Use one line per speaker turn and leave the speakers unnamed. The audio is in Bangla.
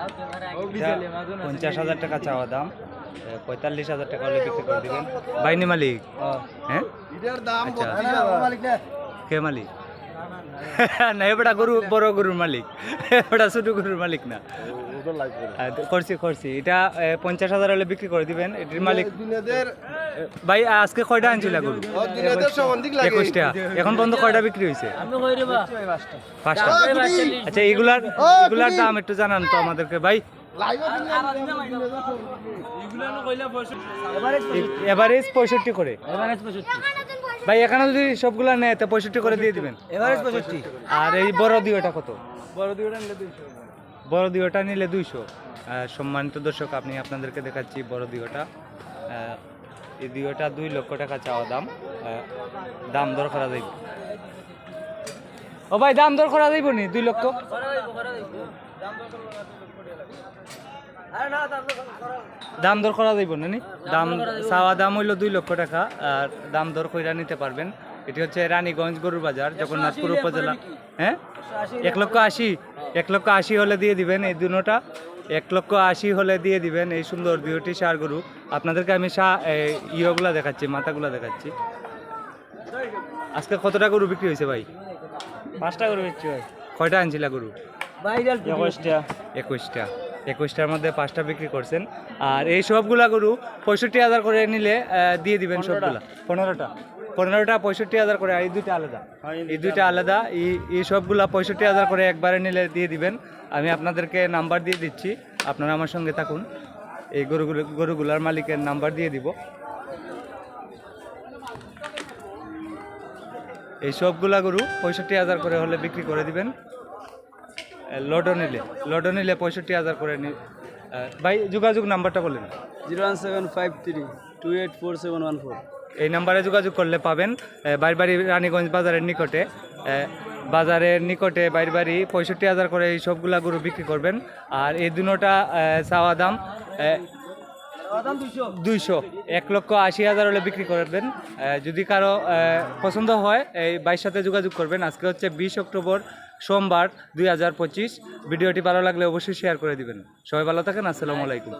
50,000 টাকা চাওয়া দাম, 45,000 টাকা হলে বিক্রি করে দিবেন। বাইনি মালিক? হ্যাঁ, আচ্ছা, কে মালিক? না, এবারটা গরু বড় গরুর মালিক, এবারটা ছোট গরুর মালিক না। করছি এটা 50,000 হলে বিক্রি করে দিবেন। এটির মালিক ভাই আজকে কয়টা আনছিল গরু? 21টা। এখন পর্যন্ত কয়টা বিক্রি হয়েছে? 5টা। আচ্ছা, এগুলার দাম একটু জানান তো আমাদেরকে ভাই। এভারেজ 65 করে ভাই। এখানে যদি সবগুলা নেয় তো 65 করে দিয়ে দিবেন। এভারেজ 65। আর এই বড় দিওটা কত? বড় দিওটা নিলে 200। সম্মানিত দর্শক, আমি আপনাদেরকে দেখাচ্ছি বড় দিওটা। এই দিওটা 2 লক্ষ টাকা চাওয়া দাম। দাম দর করা যাইব। ও ভাই, দাম দর করা যাইব নি? 2 লক্ষ দাম দর করা যাইব না নি? দাম চাওয়া দাম হইলো 2 লক্ষ টাকা, আর দাম দর কইরা নিতে পারবেন। এটি হচ্ছে রানীগঞ্জ গরুর বাজার, জগন্নাথপুর উপজেলা। হ্যাঁ, 1,80,000 হলে দিয়ে দিবেন এই দুটোটা। 1,80,000 হলে দিয়ে দিবেন এই সুন্দর দুটি ষাঁড় গরু। আপনাদেরকে আমি ইয়েগুলা দেখাচ্ছি, মাথাগুলা দেখাচ্ছি। আজকে কতটা গরু বিক্রি হয়েছে ভাই? 5টা গরু বিক্রি হয়। কয়টা আনছিলা গরু? 21টা। 21টার মধ্যে 5টা বিক্রি করছেন। আর এই সবগুলা গরু 65,000 করে নিলে দিয়ে দিবেন সবগুলা। 15টা 65,000 করে। আর এই দুইটা আলাদা। এই সবগুলা 65,000 করে একবারে নিলে দিয়ে দিবেন। আমি আপনাদেরকে নাম্বার দিয়ে দিচ্ছি, আপনারা আমার সঙ্গে থাকুন। এই গরুগুলার মালিকের নাম্বার দিয়ে দিব। এই সবগুলা গরু 65,000 করে হলে বিক্রি করে দিবেন। লডো নিলে 65,000 করে ভাই। যোগাযোগ নাম্বারটা বলেন।
01753284714।
এই নাম্বারে যোগাযোগ করলে পাবেন। বাড়ি রানীগঞ্জ বাজারের নিকটে, বাড়ি 65,000 করে এই সবগুলা গরু বিক্রি করবেন। আর এই দুটোটা চাওয়া দাম 200। 1,80,000 হলে বিক্রি করবেন। যদি কারো পছন্দ হয় এই ভাইয়ের সাথে যোগাযোগ করবেন। আজকে হচ্ছে 20 অক্টোবর, সোমবার 2025। ভিডিওটি ভালো লাগলে অবশ্যই শেয়ার করে দিবেন। সবাই ভালো থাকেন। আসসালামু আলাইকুম।